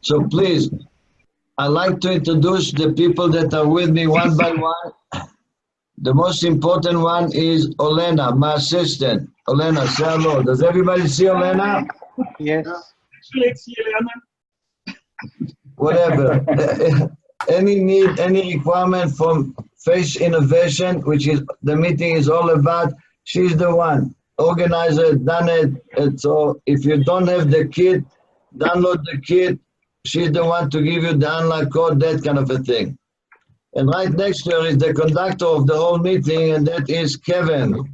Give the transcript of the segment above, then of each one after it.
So please, I'd like to introduce the people that are with me one by one. The most important one is Olena, my assistant. Olena, say hello. Does everybody see Olena? Yes. Whatever. Any need, any requirement from Face Innovation, which is the meeting is all about, she's the one. Organizer, done it. And so if you don't have the kit, download the kit. She's the one to give you the unlock code, that kind of a thing. And right next to her is the conductor of the whole meeting, and that is Kevin.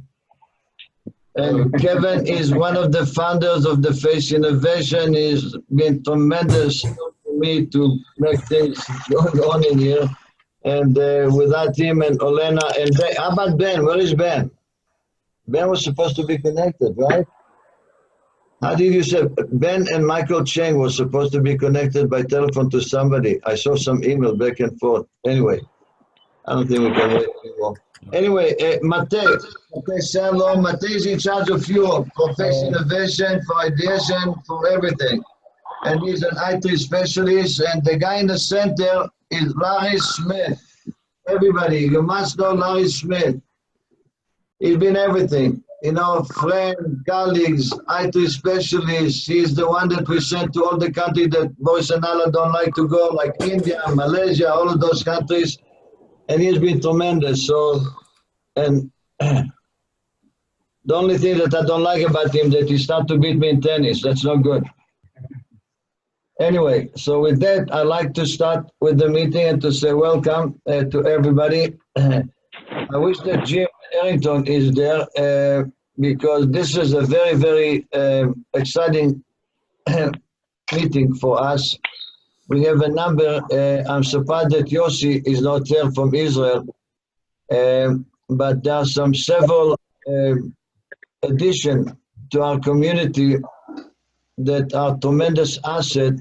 And Kevin is one of the founders of the Face Innovation. He's been tremendous for me to make things going on in here. And without him and Olena and Ben, how about Ben? Where is Ben? Ben was supposed to be connected, right? How did you say Ben and Michael Chang were supposed to be connected by telephone to somebody? I saw some email back and forth. Anyway, I don't think we can wait anymore. Anyway, Mate, say hello. Mate is in charge of you for Face Innovation, for ideation, for everything. And he's an IT specialist. And the guy in the center is Larry Smith. Everybody, you must know Larry Smith. He's been everything. You know, friend, colleagues, IT specialists. He's the one that we sent to all the countries that Boris and Allah don't like to go, like India, Malaysia, all of those countries. And he's been tremendous. So, and the only thing that I don't like about him that he started to beat me in tennis. That's not good. Anyway, so with that, I'd like to start with the meeting and to say welcome to everybody. I wish that Jim Harrington is there because this is a very, very exciting meeting for us. We have a number. I'm surprised that Yossi is not there from Israel, but there are some several additions to our community that are tremendous asset.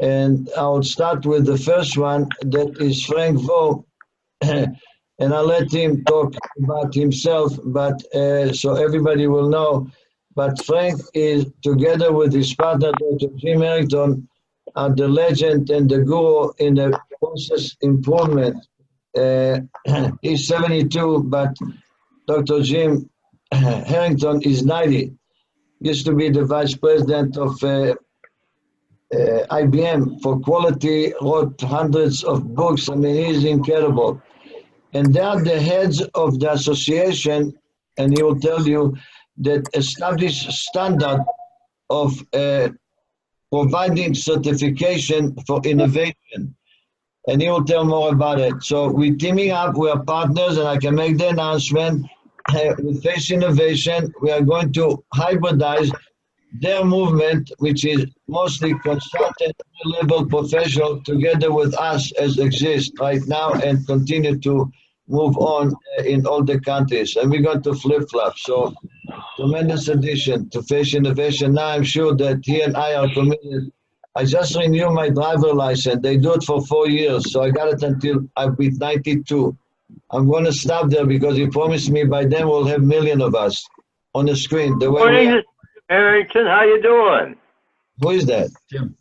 And I'll start with the first one, that is Frank Vo. And I'll let him talk about himself, but so everybody will know. But Frank is, together with his partner, Dr. Jim Harrington, are the legend and the guru in the process improvement. He's 72, but Dr. Jim Harrington is 90. Used to be the vice president of IBM for quality, wrote hundreds of books. I mean, he's incredible. And they are the heads of the association, and he will tell you that established standard of providing certification for innovation. And he will tell more about it. So we're teaming up, we are partners, and I can make the announcement with Face Innovation. We are going to hybridize their movement, which is mostly consultant level professional, together with us as exists right now, and continue to move on in all the countries. And we're going to flip-flop. So tremendous addition to Face Innovation. Now I'm sure that he and I are committed. I just renewed my driver license. They do it for 4 years. So I got it until I'll be 92. I'm going to stop there because he promised me by then we'll have million of us on the screen. The way Morning, Harrington. How you doing? Who is that? Jim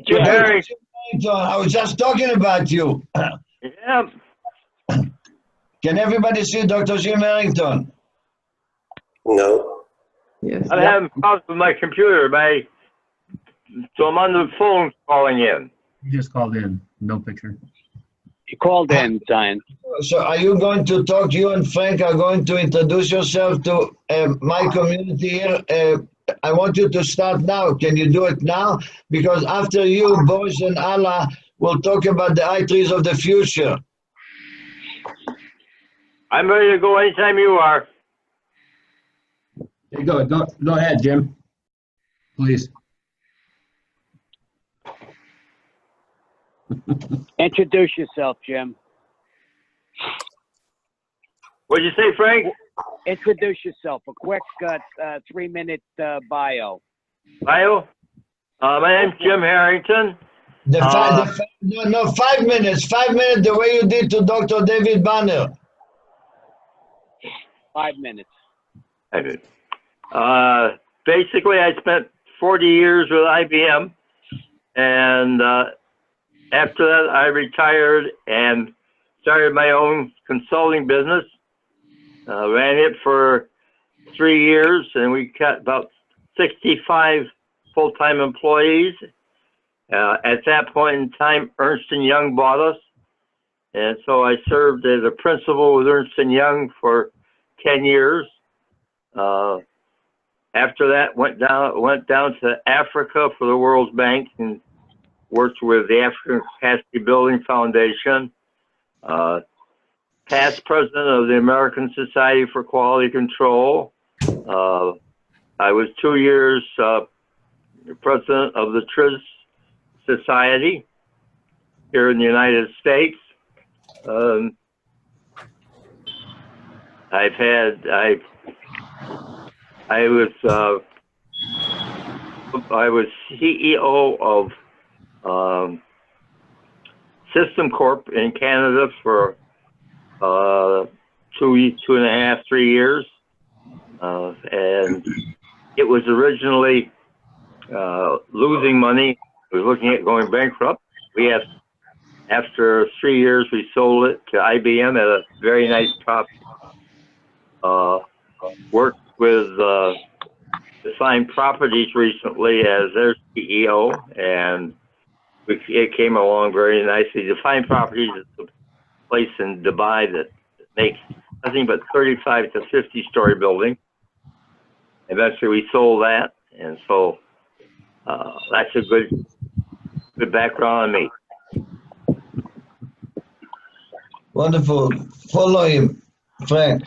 Harrington. I was just talking about you. Yeah. Can everybody see Dr. Jim Harrington? No. Yes. I'm having problems with my computer, so I'm on the phone calling in. You just called in, no picture. You called in, Zion. So are you going to talk, you and Frank are going to introduce yourself to my community here? I want you to start now. Can you do it now? Because after you, Boris and Allah will talk about the I3s of the future. I'm ready to go anytime you are. Hey, go ahead, Jim. Please. Introduce yourself, Jim. What'd you say, Frank? Introduce yourself. A quick 3-minute bio. Bio? My name's Jim Harrington. No, 5 minutes. 5 minutes, the way you did to Dr. David Banner. 5 minutes. Basically, I spent 40 years with IBM, And after that, I retired and started my own consulting business. Ran it for 3 years, and we got about 65 full-time employees. At that point in time, Ernst & Young bought us, and so I served as a principal with Ernst & Young for 10 years. After that, went down to Africa for the World Bank and worked with the African Capacity Building Foundation. Past president of the American Society for Quality Control. I was 2 years president of the TRIS Society here in the United States. I was CEO of System Corp in Canada for 2.5–3 years, and it was originally losing money. We were looking at going bankrupt. After 3 years, we sold it to IBM at a very nice profit. Worked with Defined Properties recently as their CEO, and it came along very nicely. Defined Properties is a place in Dubai that makes nothing but 35 to 50-story building. Eventually, we sold that, and so that's a good background on me. Wonderful. Follow him, Frank.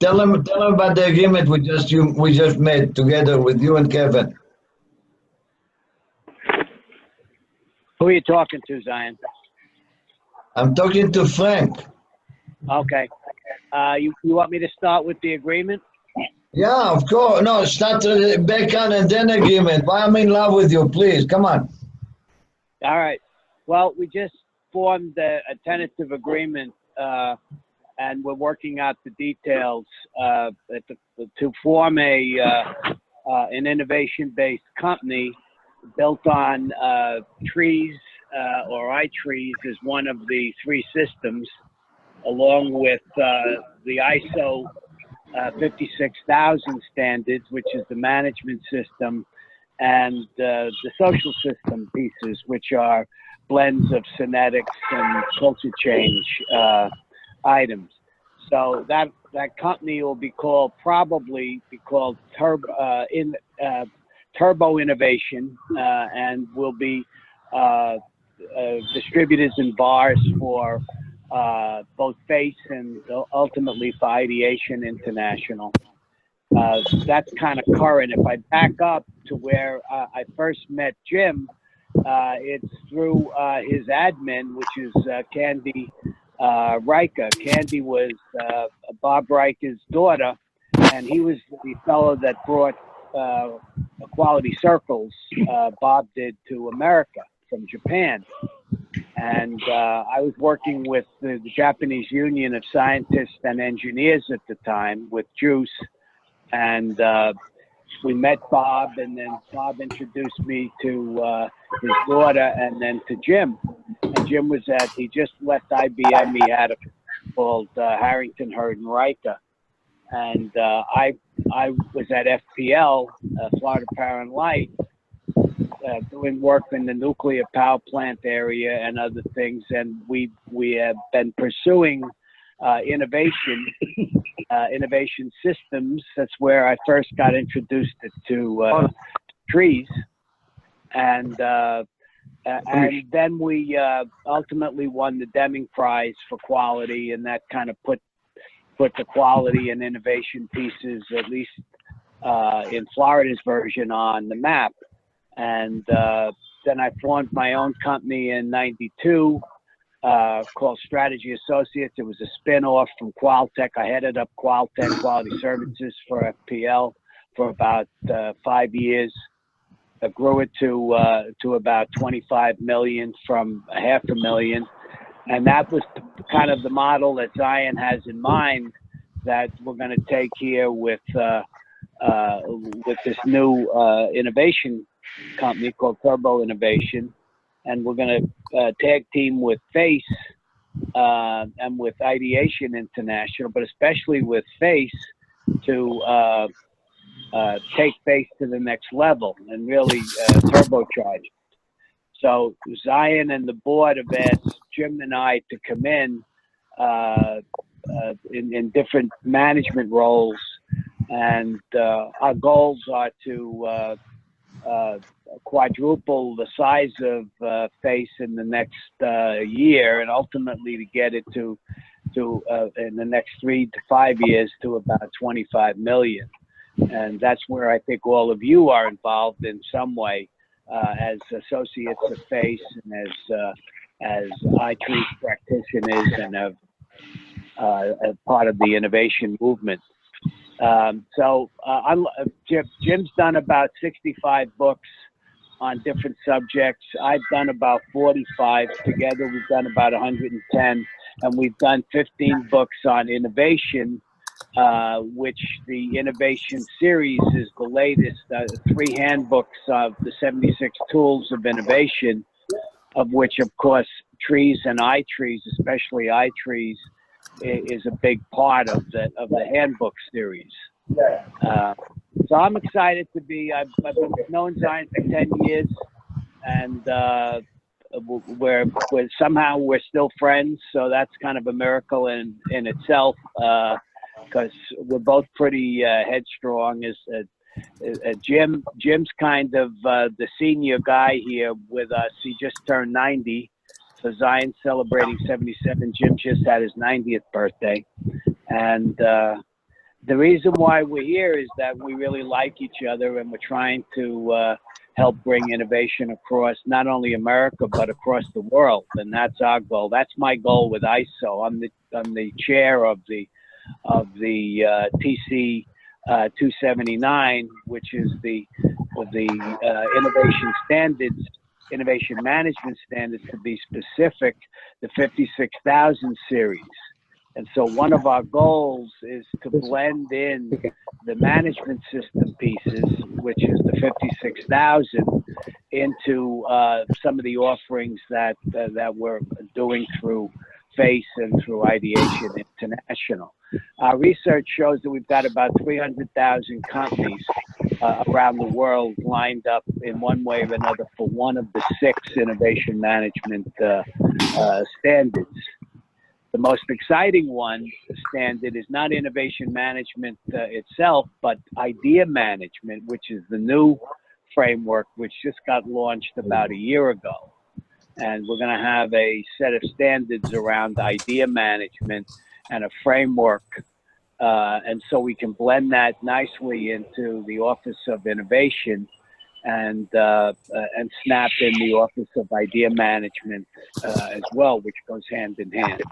Tell him about the agreement we just made together with you and Kevin. Who are you talking to, Zion? I'm talking to Frank. Okay. You want me to start with the agreement? Yeah, of course. No, start the background and then agreement. Why I'm in love with you, please. Come on. All right. Well, we just formed a tentative agreement, and we're working out the details to form an innovation-based company built on trees or iTrees is one of the 3 systems, along with the ISO 56000 standards, which is the management system, and the social system pieces, which are blends of synetics and culture change items. So that company will probably be called Turbo Innovation, and will be distributors and bars for both FACE and ultimately for Ideation International. That's kind of current. If I back up to where I first met Jim, it's through his admin, which is Candy Riker. Candy was Bob Riker's daughter, and he was the fellow that brought Quality Circles, Bob did, to America from Japan. And I was working with the Japanese Union of Scientists and Engineers at the time with Juice, and we met Bob, and then Bob introduced me to his daughter, and then to Jim. And Jim he just left IBM. He had a called Harrington, Hurd and Riker. And I was at FPL, Florida Power and Light, doing work in the nuclear power plant area and other things. And we have been pursuing innovation systems. That's where I first got introduced to trees. And then we ultimately won the Deming Prize for quality, and that kind of put the quality and innovation pieces, at least in Florida's version, on the map. And then I formed my own company in '92 called Strategy Associates. It was a spin-off from Qualtech. I headed up Qualtech Quality Services for FPL for about 5 years. I grew it to about 25 million from $500,000. And that was kind of the model that Zion has in mind that we're going to take here with this new innovation company called Turbo Innovation, and we're going to tag team with Face and with Ideation International, but especially with Face to take Face to the next level and really turbocharge it. So Zion and the board have asked Jim and I to come in different management roles, and our goals are to quadruple the size of Face in the next year, and ultimately to get it to in the next 3 to 5 years to about 25 million. And that's where I think all of you are involved in some way as associates of Face and as iTrees practitioners and as part of the innovation movement. Jim's done about 65 books on different subjects. I've done about 45. Together, we've done about 110, and we've done 15 books on innovation, which the innovation series is the latest, 3 handbooks of the 76 tools of innovation, of which, of course, Trees and iTrees, especially iTrees, is a big part of the handbook series. So I'm excited to be. I've known Zion for 10 years, and we're somehow we're still friends. So that's kind of a miracle in itself, because we're both pretty headstrong. Jim's kind of the senior guy here with us. He just turned 90. So Zion's celebrating 77. Jim just had his 90th birthday. And the reason why we're here is that we really like each other, and we're trying to help bring innovation across not only America, but across the world. And that's our goal. That's my goal with ISO. I'm the chair of the TC 279, which is the innovation management standards, to be specific, the 56,000 series. And so one of our goals is to blend in the management system pieces, which is the 56,000, into some of the offerings that we're doing through Face and through Ideation International. Our research shows that we've got about 300,000 companies around the world lined up in one way or another for one of the 6 innovation management standards. The most exciting standard is not innovation management itself, but idea management, which is the new framework, which just got launched about a year ago. And we're going to have a set of standards around idea management and a framework. And so we can blend that nicely into the Office of Innovation and snap in the Office of Idea Management as well, which goes hand in hand.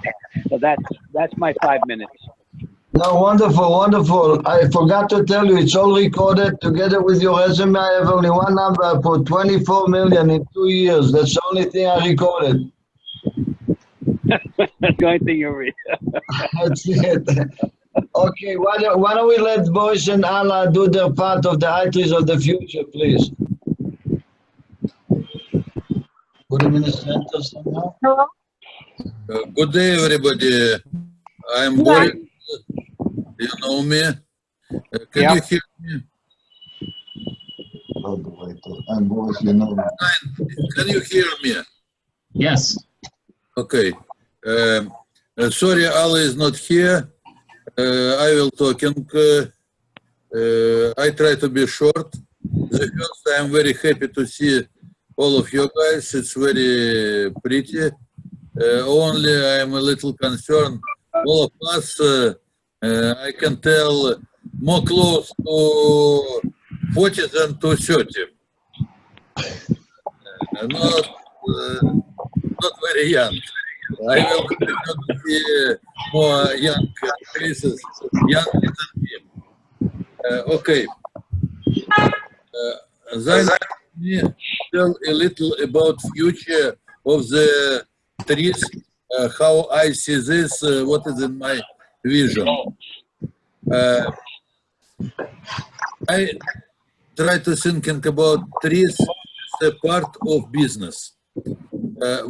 So that's my 5 minutes. No, wonderful, wonderful. I forgot to tell you, it's all recorded together with your resume. I have only one number. I put 24 million in 2 years. That's the only thing I recorded. That's the only thing you read. That's it. Okay, why don't we let Boris and Anna do their part of the iTrees of the future, please? Put them in the center somehow. Hello? Good day, everybody. I'm Boris. You know me. Can you hear me? I'm Boris, you know me. Can you hear me? Yes. Okay. Sorry, Ali is not here. I will talking. I try to be short. The first, I'm very happy to see all of you guys. It's very pretty. Only I'm a little concerned. All of us, I can tell, more close to 40 than to 30. Not very young. I will prefer to see more young faces, younger than me. Okay. Then tell a little about future of the trees, how I see this, what is in my vision. I try to thinking about trees as a part of business.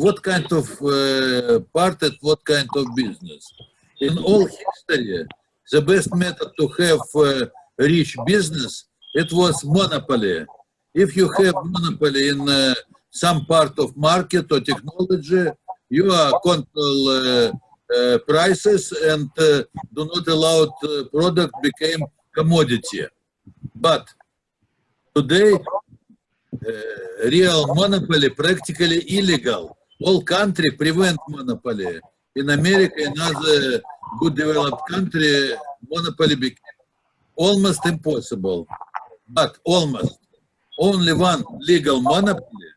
What kind of part and what kind of business? In all history, the best method to have rich business, it was monopoly. If you have monopoly in some part of market or technology, you are control prices and do not allow product become commodity. But today, real monopoly practically illegal. All country prevent monopoly. In America and other good developed country, monopoly became almost impossible. But almost. Only one legal monopoly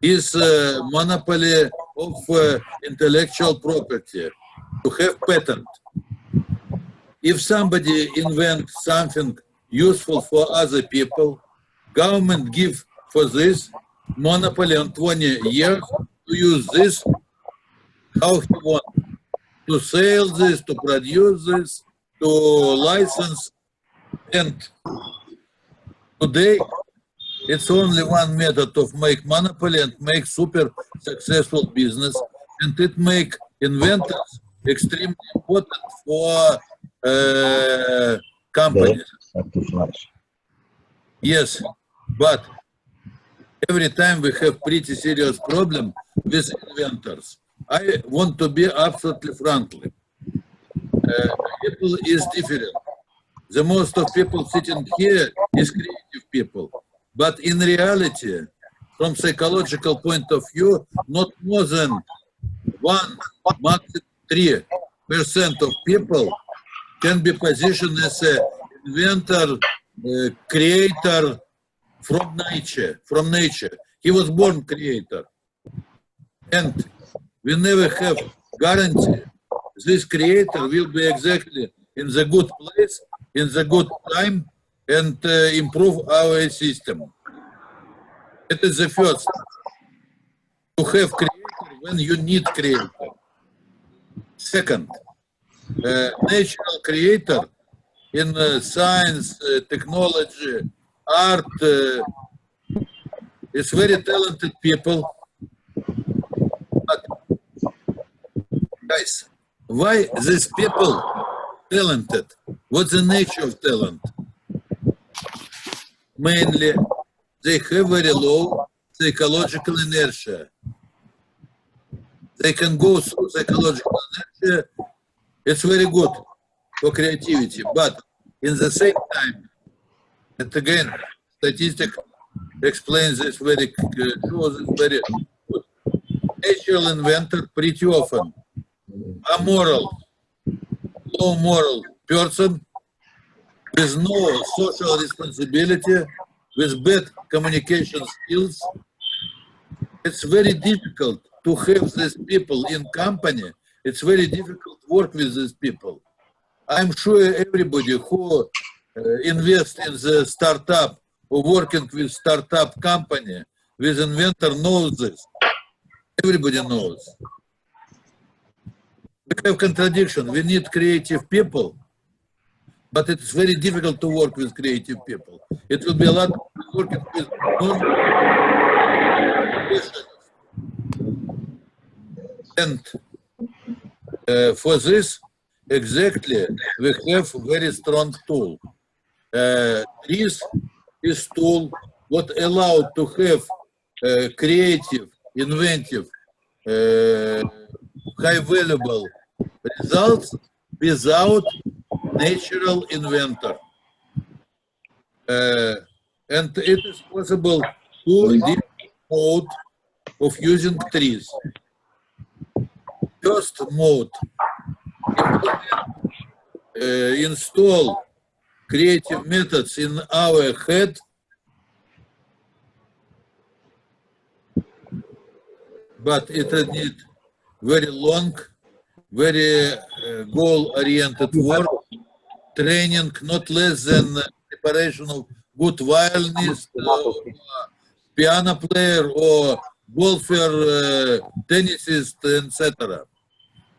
is monopoly of intellectual property, to have patent. If somebody invents something useful for other people, government give for this monopoly on 20 years to use this how he wants, to sell this, to produce this, to license. And today, it's only one method of make monopoly and make super successful business, and it make inventors extremely important for companies. Yes, but every time we have pretty serious problem with inventors. I want to be absolutely frankly. People is different. The most of people sitting here is creative people. But in reality, from psychological point of view, not more than 1, maximum 3% of people can be positioned as an inventor, creator from nature. He was born creator. And we never have guarantee this creator will be exactly in the good place, in the good time, and improve our system. It is the first. To have creator when you need creator. Second, natural creator in science, technology, art, is very talented people. But guys, why these people talented? What's the nature of talent? Mainly, they have very low psychological inertia. They can go through psychological inertia. It's very good for creativity, but in the same time, and again, statistics explains this very, shows this very good. Natural inventor pretty often amoral, low moral person with no social responsibility, with bad communication skills. It's very difficult to have these people in company. It's very difficult to work with these people. I'm sure everybody who invests in the startup or working with startup company, with inventor knows this. Everybody knows. We have contradiction. We need creative people, but it's very difficult to work with creative people. It will be a lot working with non-professionals. And for this, exactly, we have very strong tool. Trees is tool what allow to have creative, inventive, high valuable results without natural inventor. And it is possible to different mode of using trees. First mode, install creative methods in our head, but it needs very long, very goal-oriented work, training not less than preparation of good violinist, piano player, or golfer, tennisist, etc.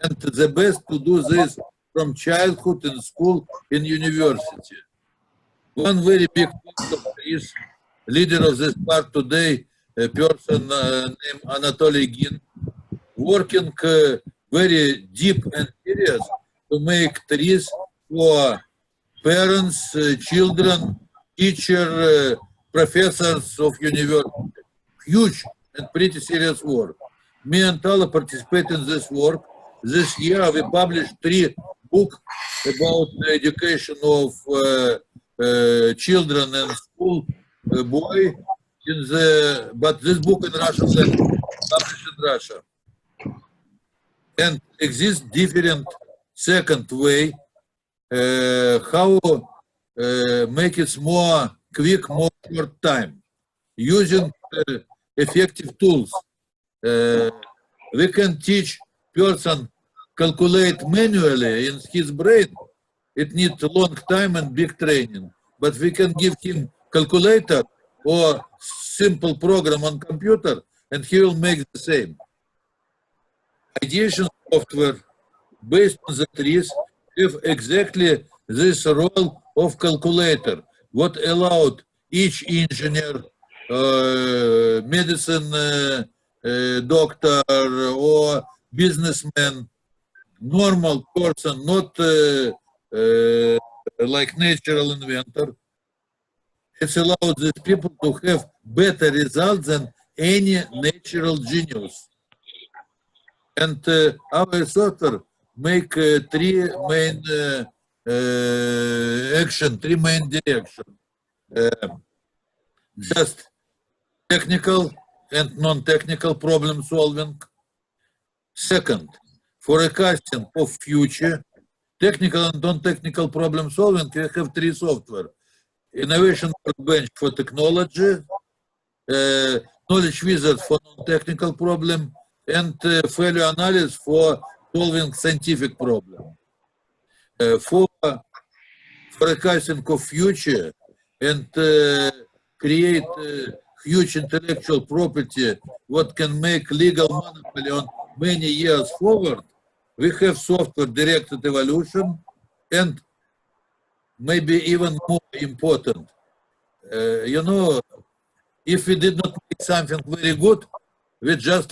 And the best to do this from childhood in school, in university. One very big factor is leader of this part today, a person named Anatoly Gin, working very deep and serious to make trees for parents, children, teacher, professors of university. Huge and pretty serious work. Me and Tala participate in this work. This year we published 3 books about the education of children and school boy. But this book in Russian language, published in Russia. And exists different second way how make it more quick, more short time, using effective tools. We can teach person calculate manually in his brain. It needs a long time and big training, but we can give him calculator or simple program on computer and he will make the same. Ideation software based on the trees have exactly this role of calculator, what allowed each engineer, medicine doctor or businessman, normal person, not like natural inventor. It's allowed these people to have better results than any natural genius. And our software make 3 main action, 3 main direction. Just technical and non-technical problem solving. Second, forecasting of future. Technical and non-technical problem solving, we have 3 software. Innovation Workbench for technology, Knowledge Wizard for non-technical problem, and failure analysis for solving scientific problem. For forecasting of future and create huge intellectual property, what can make legal monopoly on many years forward, we have software directed evolution, and maybe even more important, you know, if we did not make something very good, we just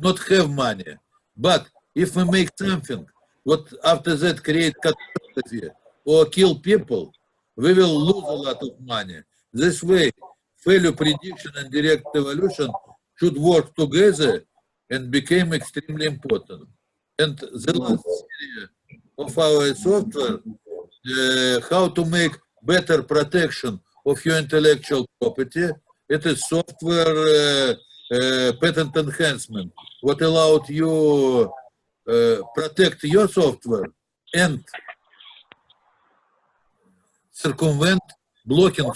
not have money. But if we make something, what after that create catastrophe or kill people, we will lose a lot of money. This way, failure prediction and direct evolution should work together and became extremely important. And the last series of our software, how to make better protection of your intellectual property. It is software patent enhancement, what allowed you protect your software and circumvent blocking,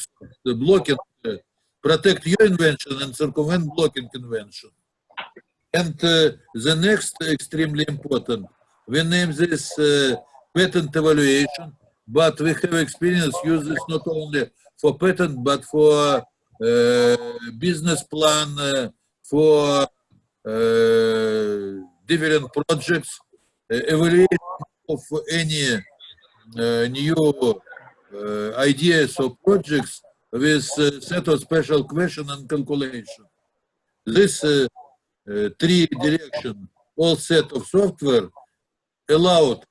protect your invention and circumvent blocking invention. And the next extremely important, we name this patent evaluation, but we have experience use this not only for patent, but for business plan, for different projects, evaluation of any new ideas or projects with set of special question and calculation. This 3 direction, all set of software allowed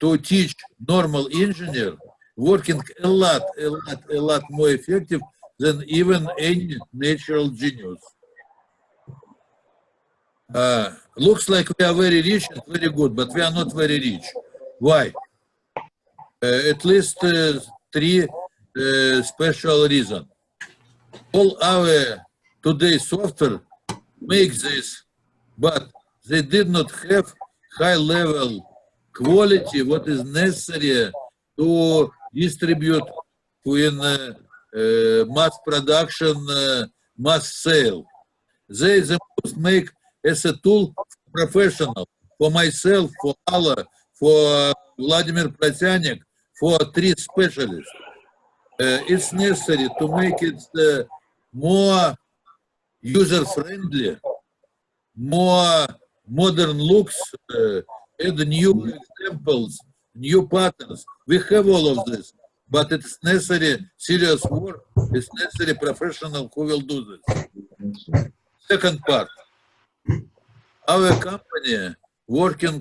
to teach normal engineer working a lot more effective than even any natural genius. Looks like we are very rich and very good, but we are not very rich. Why? At least 3 special reasons. All our today's software makes this, but they did not have high level quality what is necessary to distribute in mass production, mass sale. They must make as a tool for professional, for myself, for Allah, for Vladimir Prasyanik, for 3 specialists. It's necessary to make it more user-friendly, more modern looks, add new examples, new patterns. We have all of this, but it's necessary serious work. It's necessary professional who will do this. Second part, our company working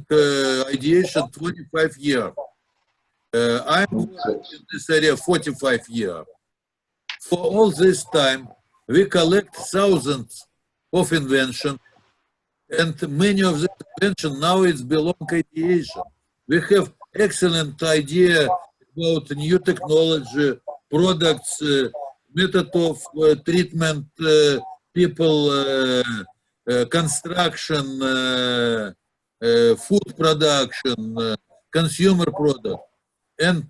ideation 25 years. I'm working in this area 45 years. For all this time, we collect thousands of inventions, and many of the inventions now it's belong ideation. We have excellent idea about new technology, products, method of treatment, people, construction, food production, consumer product, and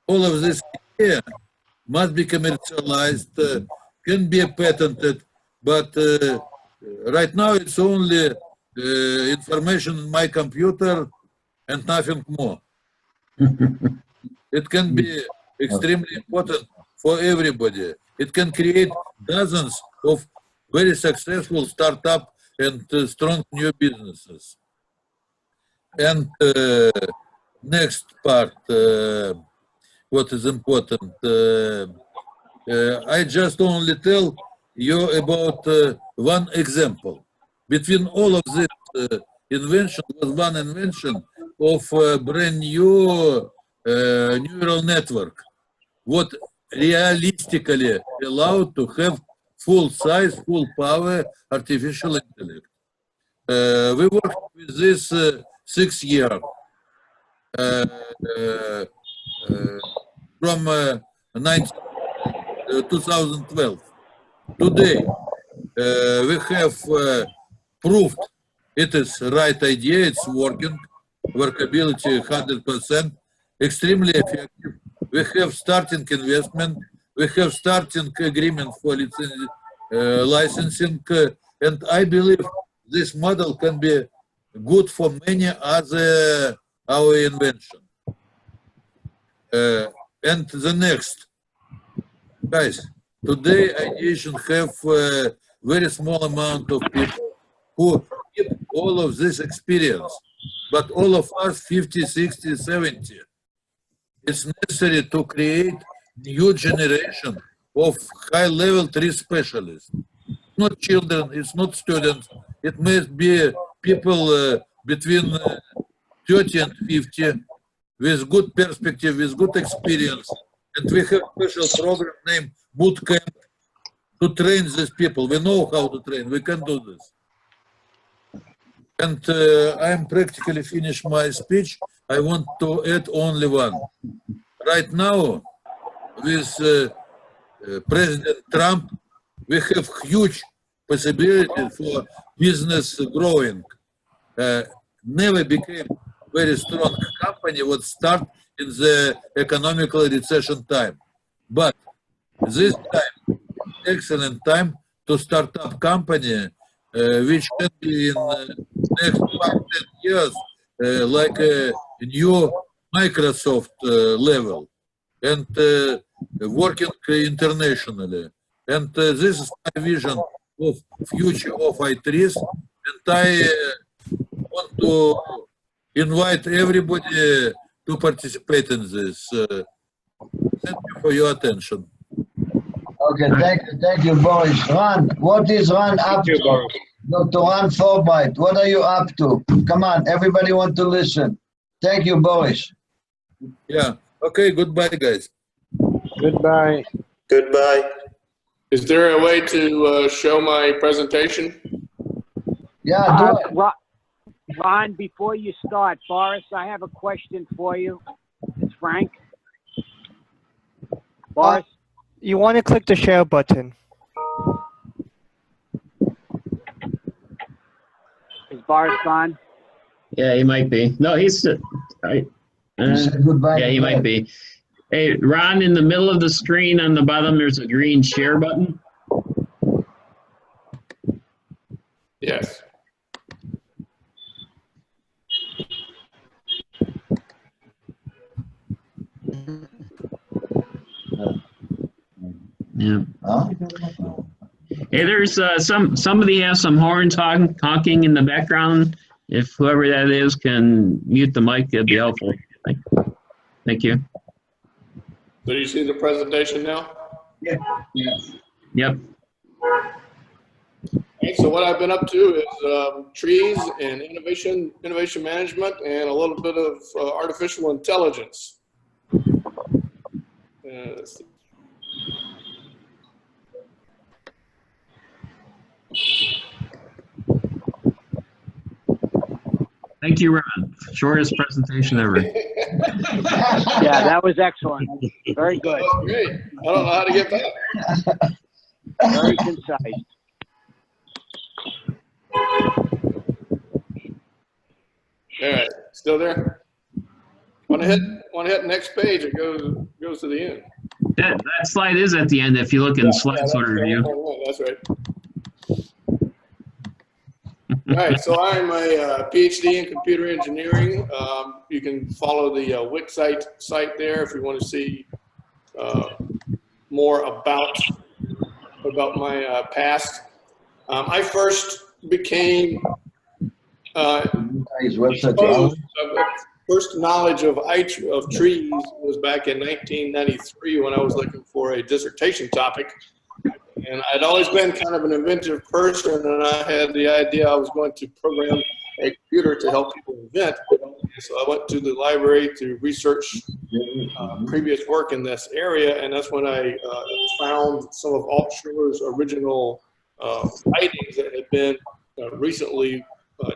all of this idea must be commercialized, can be patented, but right now it's only information in my computer and nothing more. It can be extremely important for everybody. It can create dozens of very successful startup and strong new businesses. And next part, what is important, I just only tell you about one example. Between all of this invention was one invention of a brand new neural network, what realistically allowed to have full size, full power artificial intellect. We worked with this 6 years from 2012. Today, we have proved it is right idea, it's working, workability 100%, extremely effective. We have starting investment, we have starting agreement for licensing, and I believe this model can be good for many other our invention. And the next, guys, today ideation have a very small amount of people who keep all of this experience, but all of us 50, 60, 70. It's necessary to create new generation of high-level tree specialists. Not children, it's not students. It must be people between 30 and 50 with good perspective, with good experience. And we have special program named Boot Camp to train these people. We know how to train, we can do this. And I'm practically finished my speech. I want to add only one. Right now, with President Trump, we have huge possibility for business growing. Never became very strong company would start in the economical recession time. But this time, excellent time to start up company, which can be in next 5-10 years, like a new Microsoft level, and working internationally. And this is my vision of future of ITRIS, and I want to invite everybody to participate in this. Thank you for your attention. Okay, thank you, Boris. Ron, what is Ron up to? Dr. Ron Forbyte, what are you up to? Come on, everybody want to listen. Thank you, Boris. Yeah, okay, goodbye, guys. Goodbye. Goodbye. Is there a way to show my presentation? Yeah, do it. Ron, before you start, Boris, I have a question for you. It's Frank. Boris? You want to click the share button. Is Boris gone? Yeah, he might be. No, he's. You said goodbye. Yeah, he might be. Hey, Ron, in the middle of the screen on the bottom, there's a green share button. Yes. Yeah. Huh? Hey, there's somebody has some horns honking in the background. If whoever that is can mute the mic, that'd be helpful. Thank you. So you see the presentation now? Yeah. Yep. Okay, so what I've been up to is trees and innovation management, and a little bit of artificial intelligence. Let's see. Thank you, Ron. Shortest presentation ever. Yeah, that was excellent. Very good. That's great. I don't know how to get that. Very concise. All right, still there? Want to hit next page? It goes to the end. That slide is at the end if you look in slide sort review. That's right. All right, so I'm a PhD in computer engineering. You can follow the WIC site there if you want to see more about my past. I first became first knowledge of trees was back in 1993 when I was looking for a dissertation topic. And I'd always been kind of an inventive person, and I had the idea I was going to program a computer to help people invent. So I went to the library to research previous work in this area, and that's when I found some of Altschuller's original writings that had been recently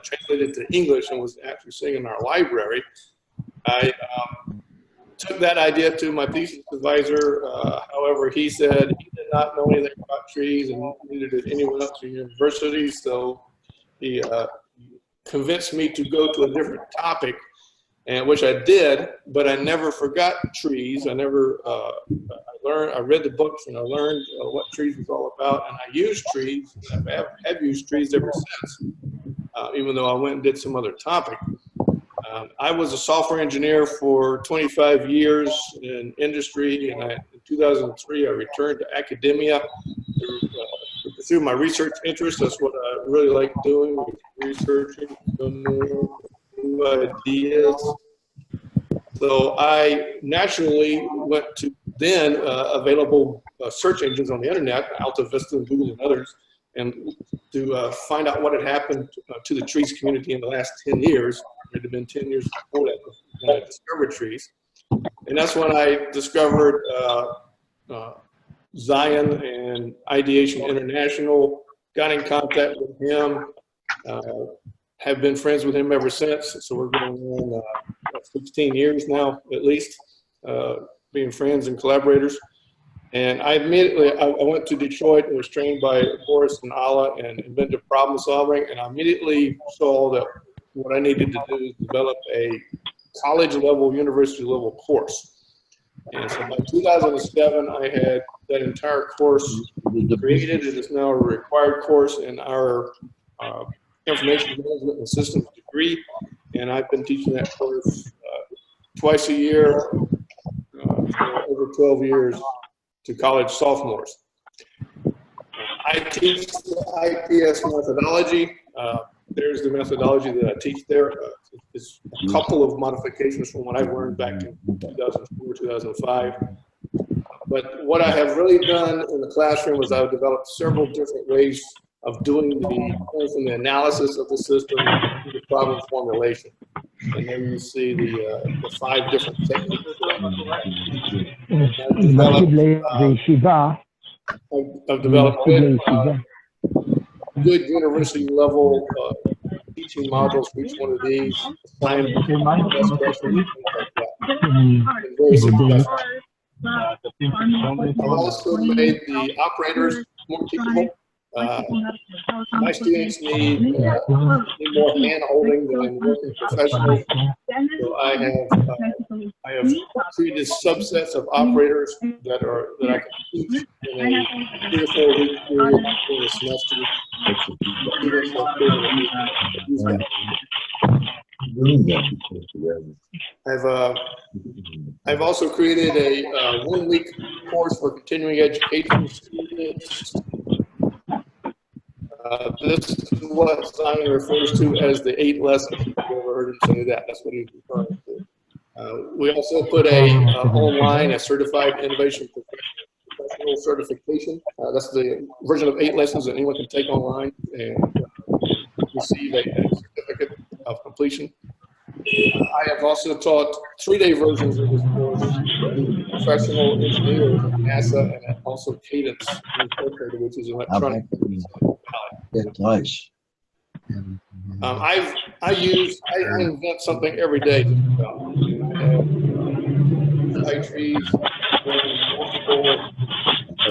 translated to English and was actually sitting in our library. I took that idea to my thesis advisor. However, he said he did not know anything about trees, and neither did anyone else at the university. So he convinced me to go to a different topic, and which I did. But I never forgot trees. I never. I read the books and I learned what trees was all about, and I used trees. And I have used trees ever since, even though I went and did some other topic. I was a software engineer for 25 years in industry, and in 2003 I returned to academia to pursue my research interests. That's what I really like doing, researching new ideas. So I naturally went to then available search engines on the internet, Alta Vista and Google and others, and to find out what had happened to the trees community in the last 10 years. It had been 10 years before that when I discovered trees. And that's when I discovered Zion and Ideation International, got in contact with him, have been friends with him ever since. So we're going on 16 years now, at least, being friends and collaborators. And I immediately, I went to Detroit and was trained by Boris and Alla in inventive problem solving. And I immediately saw that what I needed to do is develop a college level, university level course. And so by 2007, I had that entire course created. It is now a required course in our information management and systems degree. And I've been teaching that course twice a year for over 12 years to college sophomores. I teach the IPS methodology. There's the methodology that I teach there. It's a couple of modifications from what I learned back in 2004, 2005. But what I have really done in the classroom is I've developed several different ways of doing from the analysis of the system to the problem formulation. And then you see the 5 different techniques. I've developed good university level teaching modules for each one of these. Assigned best questions, very successful. I've also made the operators more teachable. My students need more hand-holding than working professionals. So I have created subsets of operators that I can teach in a 3 or 4 week period during the semester. I've also created a 1 week course for continuing education students. This is what Zion refers to as the 8 lessons. If you've ever heard him say that, that's what he's referring to. We also put online a certified innovation professional certification. That's the version of 8 lessons that anyone can take online and receive a certificate of completion. I have also taught 3-day versions of this course to professional engineers at NASA and also Cadence Incorporated, which is an electronic. Nice. I invent something every day. trees, multiple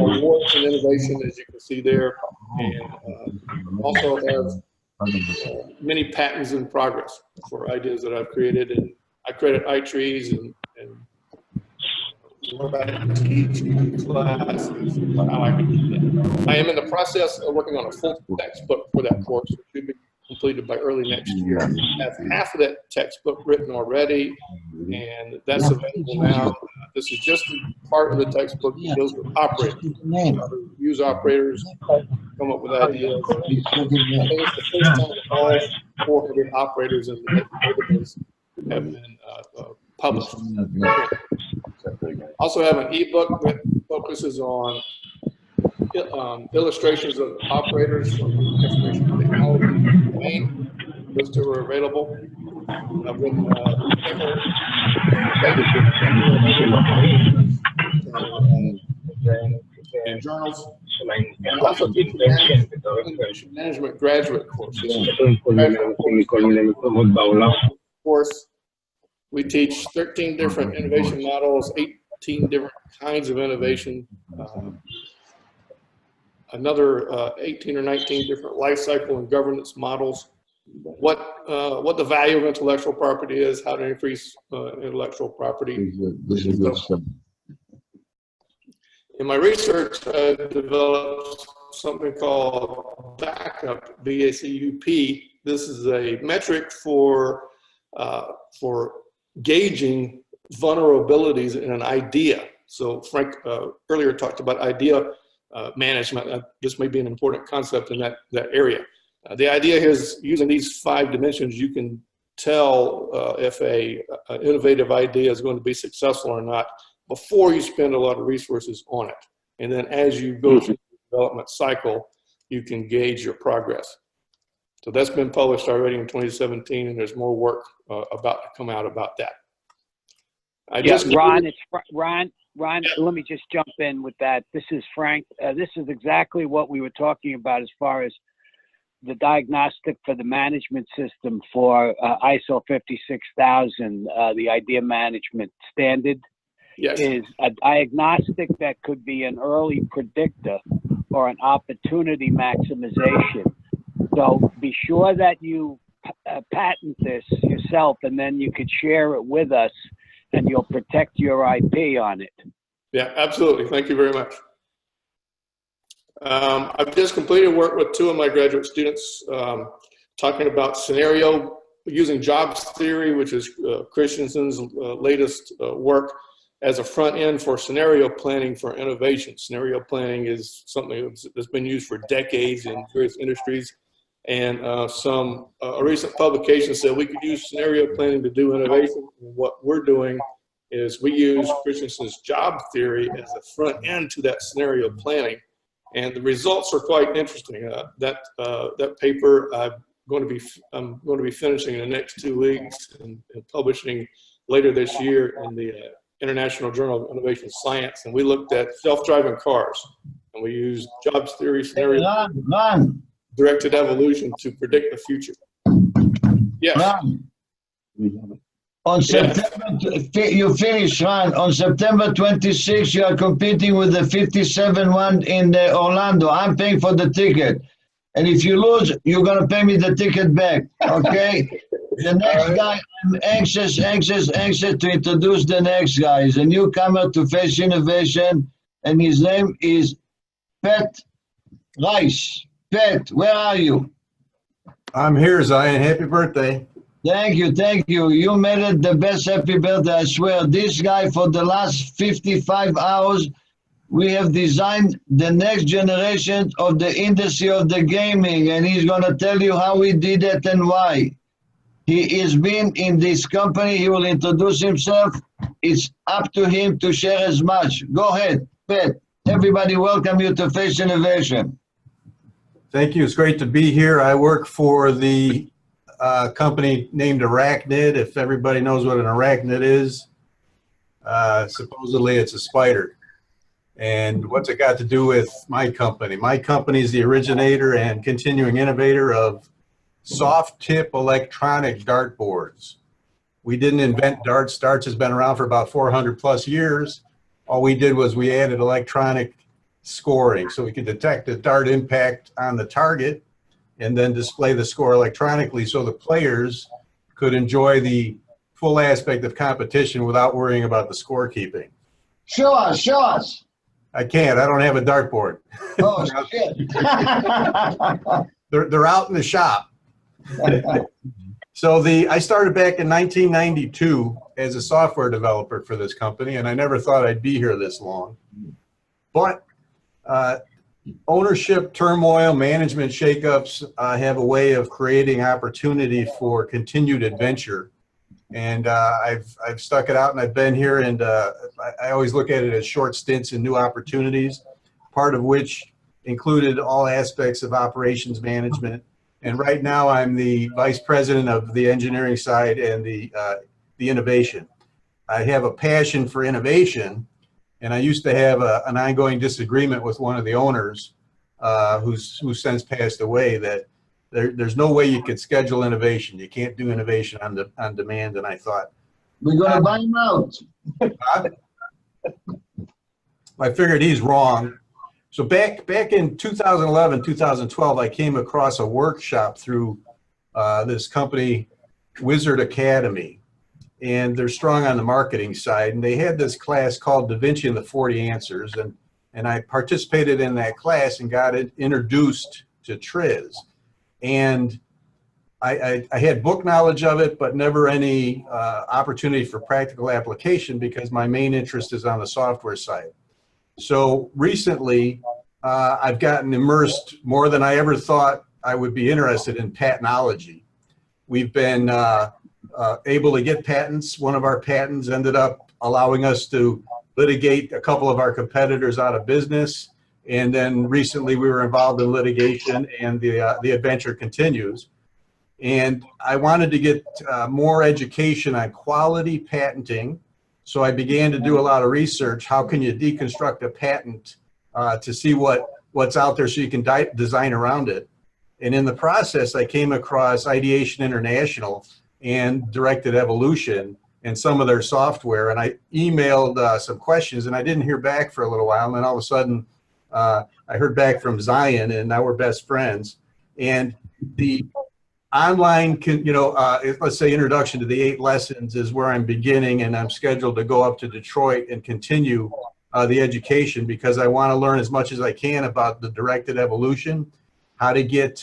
awards and innovation, as you can see there, and also have many patents in progress for ideas that I've created, and I credit iTrees and what I teach classes. I am in the process of working on a full textbook for that course, which should be completed by early next year. I have half of that textbook written already, and that's available now. This is just part of the textbook that deals with operators. Use operators, come up with ideas. I think it's the first time that all 400 operators in the database have been published. Also have an ebook that focuses on illustrations of operators from information technology domain. Those two are available. I've written and journals. And also teach innovation management graduate courses. Course, we teach 13 different innovation models, 18 different kinds of innovation, another 18 or 19 different life cycle and governance models, what the value of intellectual property is, how to increase intellectual property. In my research, I developed something called BACUP, B-A-C-U-P. This is a metric for gauging vulnerabilities in an idea. So Frank earlier talked about idea management. This may be an important concept in that area. The idea is using these 5 dimensions, you can tell if an innovative idea is going to be successful or not before you spend a lot of resources on it. And then as you go through the development cycle, you can gauge your progress. So that's been published already in 2017, and there's more work about to come out about that. Ron, let me just jump in with that. This is Frank. This is exactly what we were talking about as far as the diagnostic for the management system for ISO 56000, the idea management standard. Yes. Is a diagnostic that could be an early predictor or an opportunity maximization. So be sure that you patent this yourself, and then you could share it with us, and you'll protect your IP on it. Yeah, absolutely. Thank you very much. I've just completed work with 2 of my graduate students talking about scenario, using jobs theory, which is Christensen's latest work, as a front end for scenario planning for innovation. Scenario planning is something that's been used for decades in various industries. And a recent publication said we could use scenario planning to do innovation. And what we're doing is we use Christensen's job theory as a front end to that scenario planning. And the results are quite interesting. That paper I'm going to be finishing in the next 2 weeks and publishing later this year in the International Journal of Innovation Science. And we looked at self-driving cars, and we used jobs theory, scenario, directed evolution to predict the future. Yes. On September, you finish, Ron. On September 26, you are competing with the 57 one in Orlando. I'm paying for the ticket. And if you lose, you're going to pay me the ticket back, okay? The next guy, I'm anxious to introduce the next guy. He's a newcomer to Face Innovation, and his name is Pat Rice. Pat, where are you? I'm here, Zion. Happy birthday. Thank you. You made it the best happy birthday, I swear. This guy, for the last 55 hours, we have designed the next generation of the industry of the gaming, and he's going to tell you how we did it and why. He is been in this company. He will introduce himself. It's up to him to share as much. Go ahead, Pat. Everybody welcome you to Face Innovation. Thank you. It's great to be here. I work for the company named Arachnid. If everybody knows what an arachnid is, supposedly it's a spider. And what's it got to do with my company? My company is the originator and continuing innovator of soft tip electronic dartboards. We didn't invent darts. Darts has been around for about 400 plus years. All we did was we added electronic scoring so we could detect the dart impact on the target and then display the score electronically so the players could enjoy the full aspect of competition without worrying about the scorekeeping. Show us, show us. I can't. I don't have a dartboard. Oh, shit. They're out in the shop. So I started back in 1992 as a software developer for this company, and I never thought I'd be here this long. But ownership turmoil, management shakeups have a way of creating opportunity for continued adventure. And I've stuck it out, and I've been here, and I always look at it as short stints and new opportunities, part of which included all aspects of operations management. And right now I'm the vice president of the engineering side and the innovation. I have a passion for innovation, and I used to have an ongoing disagreement with one of the owners who's since passed away, that there's no way you could schedule innovation. You can't do innovation on demand. And I thought, we're going to buy him out. I figured he's wrong. So back in 2011, 2012, I came across a workshop through this company, Wizard Academy, and they're strong on the marketing side. And they had this class called Da Vinci and the 40 Answers. And I participated in that class and got introduced to Triz. And I had book knowledge of it, but never any opportunity for practical application because my main interest is on the software side. So recently, I've gotten immersed more than I ever thought I would be interested in patentology. We've been able to get patents. One of our patents ended up allowing us to litigate a couple of our competitors out of business. And then recently we were involved in litigation, and the adventure continues. And I wanted to get more education on quality patenting. So I began to do a lot of research. How can you deconstruct a patent to see what's out there so you can design around it? And in the process, I came across Ideation International and Directed Evolution and some of their software. And I emailed some questions, and I didn't hear back for a little while. And then all of a sudden, I heard back from Zion, and now we're best friends. And the online, let's say introduction to the 8 lessons is where I'm beginning, and I'm scheduled to go up to Detroit and continue the education because I want to learn as much as I can about the directed evolution, how to get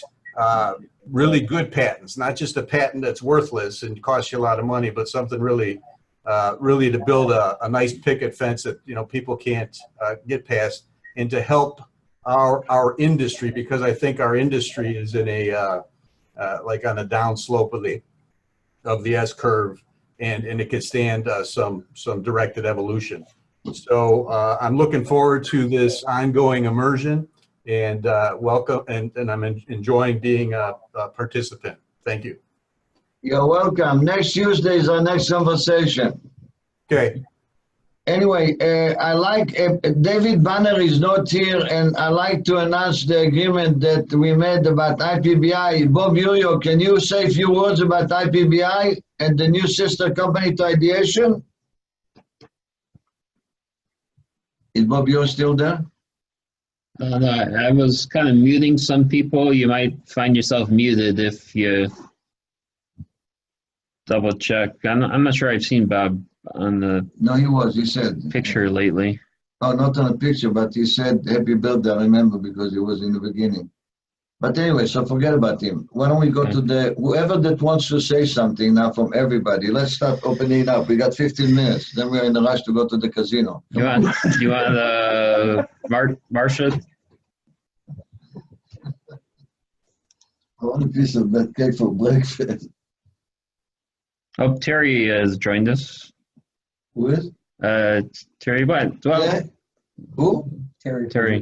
really good patents, not just a patent that's worthless and costs you a lot of money, but something really to build a nice picket fence that people can't get past, and to help our industry, because I think our industry is in a like on a down slope of the S curve, and it could stand some directed evolution. So I'm looking forward to this ongoing immersion, and welcome, and I'm enjoying being a participant. Thank you. You're welcome. Next Tuesday is our next conversation. Okay. Anyway, I like, David Banner is not here, and I like to announce the agreement that we made about IPBI. Bob Yurio, can you say a few words about IPBI and the new sister company to Ideation? Is Bob Yurio still there? I was kind of muting some people. You might find yourself muted if you double check. I'm not sure I've seen Bob on the No, he said picture lately. Oh, not on a picture, but he said happy birthday. I remember because he was in the beginning. But anyway, so forget about him. Why don't we go to whoever that wants to say something now from everybody. Let's start opening up. We got 15 minutes. Then we're in a rush to go to the casino. Do you want Marcia? I want a piece of that cake for breakfast. Oh, Terry has joined us. Who is? Terry, what? Well, Yeah. Who? Terry.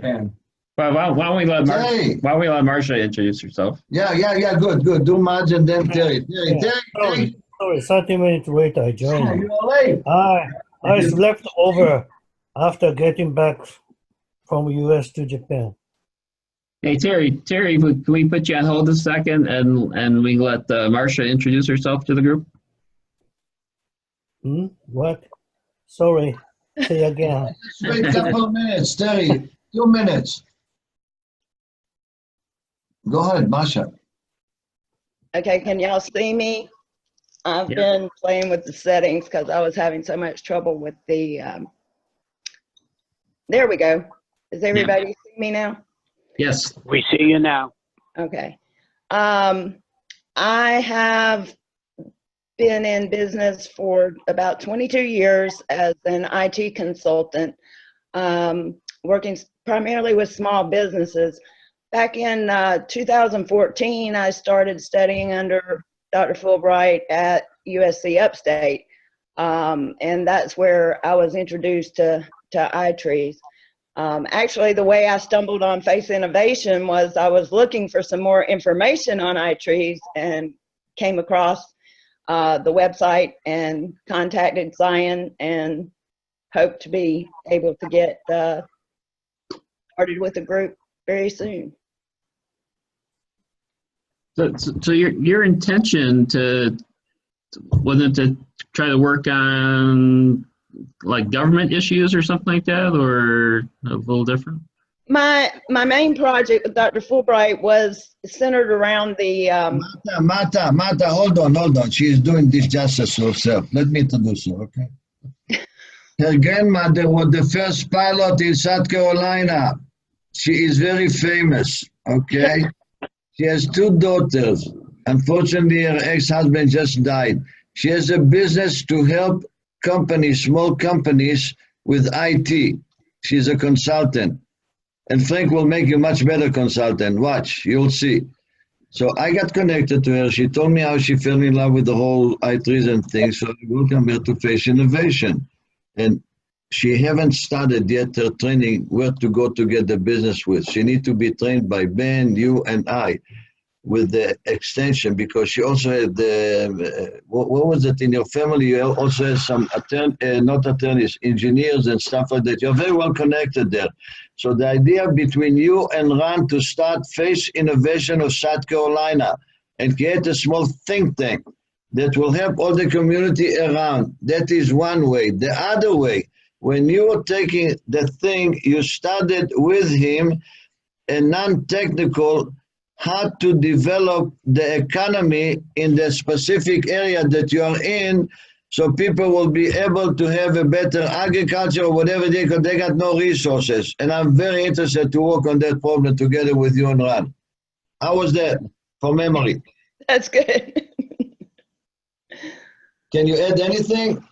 Well, why don't we let Terry. Marcia introduce herself? Yeah. Good. Do Marge and then Terry. Terry. Sorry, 30 minutes late I joined. You're late. I slept over after getting back from US to Japan. Hey, Terry, can we put you on hold a second and we let Marcia introduce herself to the group? What? Sorry. Say again. Let's wait a couple of minutes, Terry. 2 minutes. Go ahead, Masha. Okay, can y'all see me? I've Yeah. been playing with the settings because I was having so much trouble with the, there we go. Does everybody see me now? Yes. We see you now. Okay. I have been in business for about 22 years as an IT consultant, working primarily with small businesses. Back in 2014, I started studying under Dr. Fulbright at USC Upstate, and that's where I was introduced to iTrees. Actually, the way I stumbled on Face Innovation was I was looking for some more information on iTrees and came across the website and contacted Zion and hope to be able to get started with the group very soon. So your intention wasn't to try to work on like government issues or something like that, or a little different? My main project with Dr. Fulbright was centered around the Marta, hold on. She is doing this justice herself. Let me introduce her, okay? Her grandmother was the first pilot in South Carolina. She is very famous, okay? She has 2 daughters. Unfortunately, her ex-husband just died. She has a business to help companies, small companies, with IT. She's a consultant. And Frank will make you much better consultant. Watch, you'll see. So I got connected to her. She told me how she fell in love with the whole iTrees and things. So I welcome her to Face Innovation. And she haven't started yet her training where to go to get the business with. She need to be trained by Ben, you, and I with the extension, because she also had the, what was it in your family? You also have some not attorneys, engineers and stuff like that. You're very well connected there. So the idea between you and Ran to start Face Innovation of South Carolina and create a small think tank that will help all the community around. That is one way. The other way, when you were taking the thing, you started with him a non-technical how to develop the economy in the specific area that you are in, so people will be able to have a better agriculture or whatever because they got no resources. And I'm very interested to work on that problem together with you and Ran. How was that for memory? That's good. Can you add anything?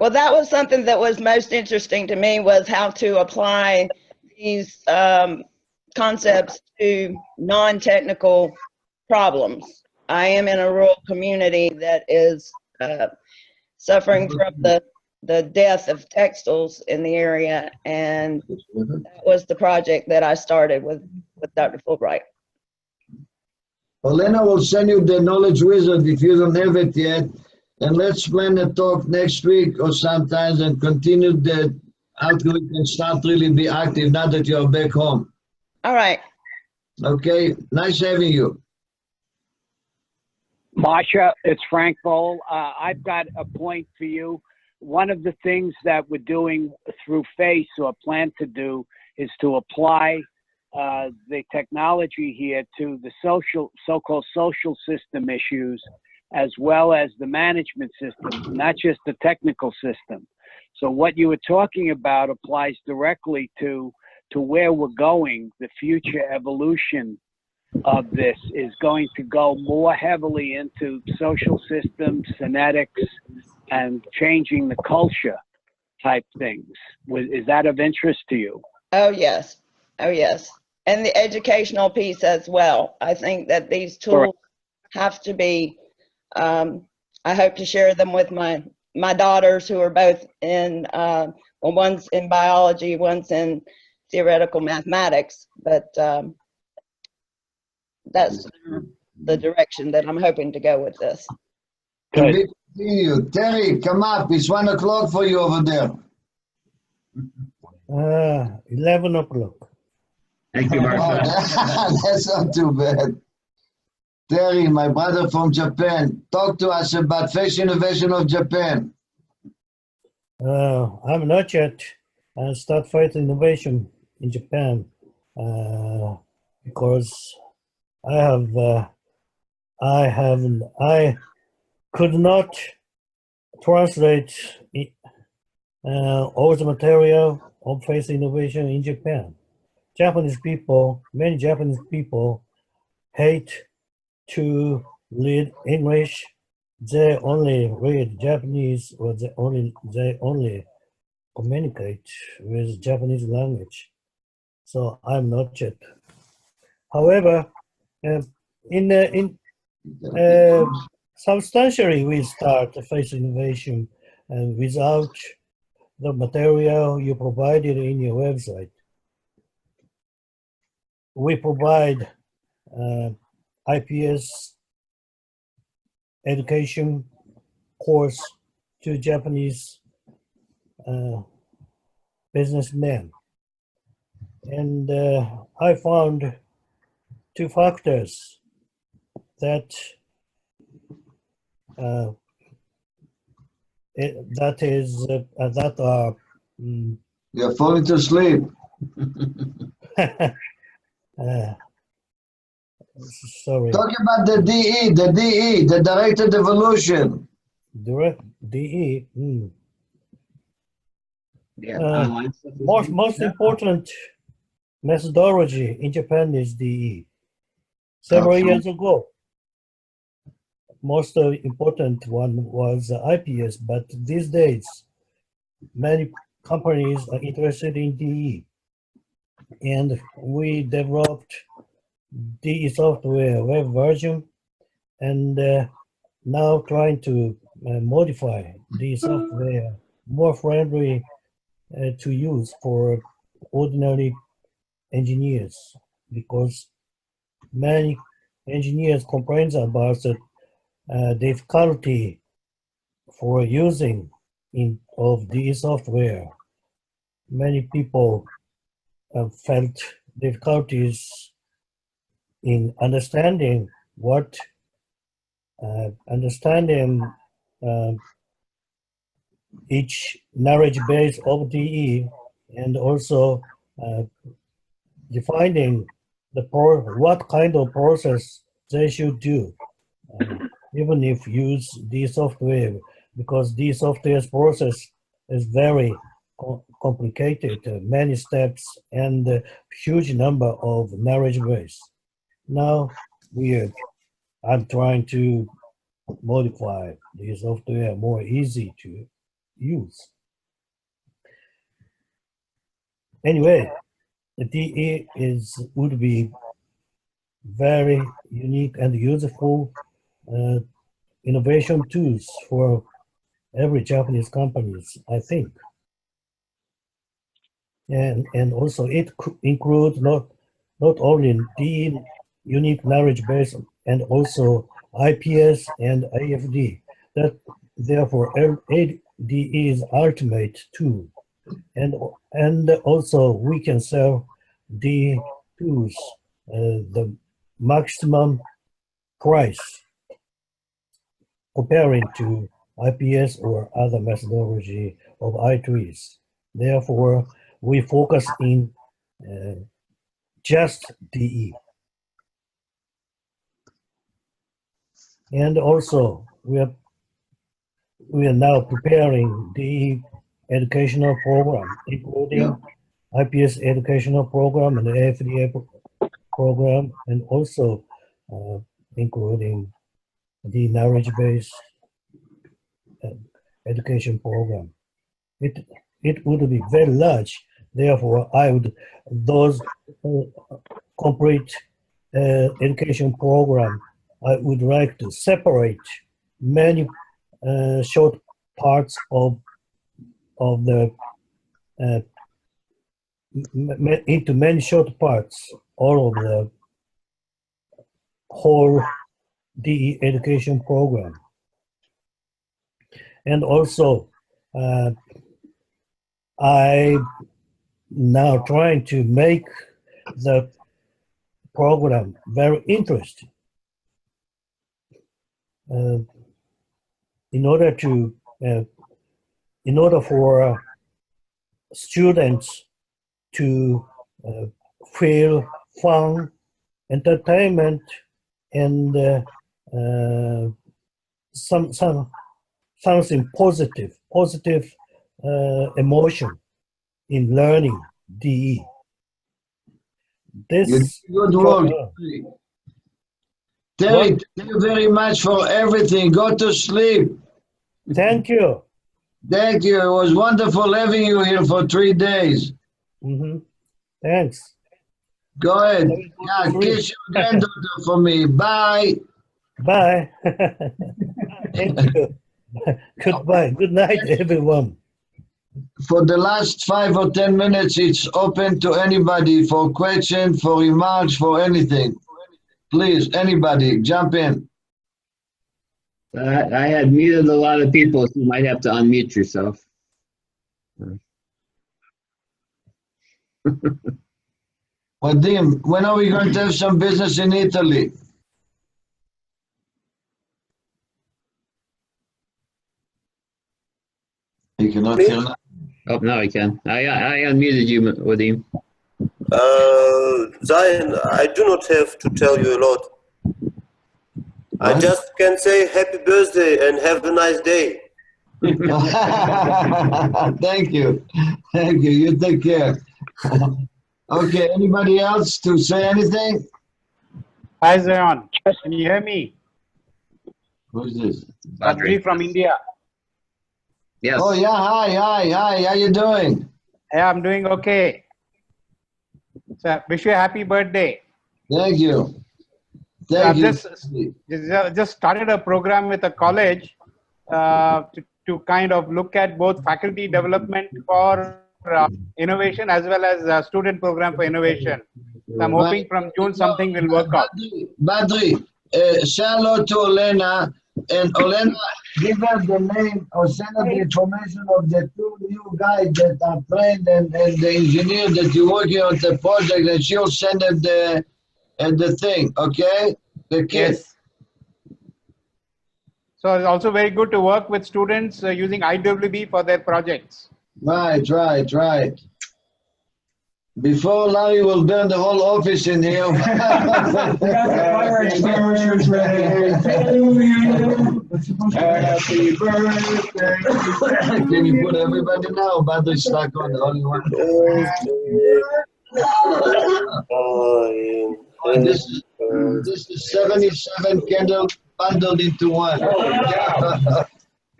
Well, that was something that was most interesting to me, was how to apply these concepts to non-technical problems. I am in a rural community that is suffering from the death of textiles in the area, and that was the project that I started with Dr. Fulbright. Elena will send you the Knowledge Wizard if you don't have it yet, and let's plan a talk next week or sometimes and continue that outlook and start really be active now that you're back home. All right. Okay, nice having you. Masha, it's Frank Bowl. I've got a point for you. One of the things that we're doing through FACE, or plan to do, is to apply the technology here to the so-called social system issues, as well as the management system, not just the technical system. So what you were talking about applies directly to where we're going. The future evolution of this is going to go more heavily into social systems, genetics, and changing the culture type things. Is that of interest to you? Oh, yes. Oh, yes. And the educational piece as well. I think that these tools have to be I hope to share them with my daughters, who are both in, well, one's in biology, one's in theoretical mathematics, but that's the direction that I'm hoping to go with this. To be continued. Terry, come up. It's 1 o'clock for you over there. 11 o'clock. Thank you, Oh, Martha. that's not too bad. Terry, my brother from Japan, talk to us about Face Innovation of Japan. I'm not yet start Face Innovation in Japan because I could not translate all the material of Face Innovation in Japan. Japanese people, many Japanese people hate to read English. They only read Japanese, or they only communicate with Japanese language. So I'm not yet. However, substantially we start Face Innovation and without the material you provided in your website. We provide IPS education course to Japanese businessmen. And I found two factors that that are You're falling to sleep. Sorry. Talk about the DE, the Directed Evolution. Direct DE. Yeah, online stuff is Most important methodology in Japan is DE. Several years ago, most important one was IPS, but these days, many companies are interested in DE. And we developed DE software web version, and now trying to modify DE software more friendly to use for ordinary engineers, because many engineers complain about the difficulty for using of DE software. Many people felt difficulties in understanding each knowledge base of DE, and also defining what kind of process they should do, even if use DE software, because DE software's process is very complicated, many steps, and a huge number of knowledge base. Now I'm trying to modify the software more easy to use. Anyway, the DE would be very unique and useful innovation tools for every Japanese companies, I think. And also it includes not only DE unique knowledge base, and also IPS and AFD. That therefore DE is ultimate tool, and also we can sell DE tools the maximum price comparing to IPS or other methodology of I-trees. Therefore, we focus in just DE. And also, we are now preparing the educational program, including IPS educational program and AFDA program, and also including the knowledge-based education program. It would be very large. Therefore, those complete education program, I would like to separate many short parts of the into many short parts, all of the whole DE education program. And also, I now trying to make the program very interesting. In order for students to feel fun, entertainment, and something positive emotion in learning DE. This good work. Terry, thank you very much for everything. Go to sleep. Thank you. Thank you. It was wonderful having you here for 3 days. Mm-hmm. Thanks. Go ahead. Yeah, kiss your granddaughter for me. Bye. Bye. Thank you. Goodbye. Good night, everyone. For the last 5 or 10 minutes, it's open to anybody for questions, for remarks, for anything. Please, anybody, jump in. I had muted a lot of people, so you might have to unmute yourself. Vadim, when are we going to have some business in Italy? You cannot hear now. Oh, now I can. I unmuted you, Vadim. Zion, I do not have to tell you a lot. I just can say happy birthday and have a nice day. Thank you. Thank you. You take care. Okay, anybody else to say anything? Hi, Zion. Can you hear me? Who's this? Badri from India. Yes. Oh, yeah. Hi. How you doing? Yeah, I'm doing okay. So, wish you a happy birthday. Thank you. So I've just started a program with a college to kind of look at both faculty development for innovation as well as student program for innovation. So I'm hoping from June something will work out. Badri, say hello to Olena, and Olena, give her the name or send her the information of the 2 new guys that are trained and the engineer that you're working on the project, and she'll send them the thing, okay? The kid. Yes. So it's also very good to work with students using IWB for their projects. Right. Before Larry will burn the whole office in here. We got the fire extinguishers ready. Happy birthday. Can you put everybody now? Badly's stuck on the only one. This is 77 candles bundled into one. Oh,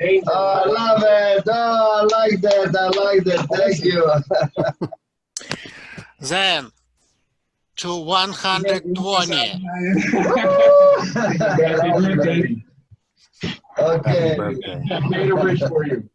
I love it. Oh, I like that. Thank you. Then to 120. Okay. Made a wish for you.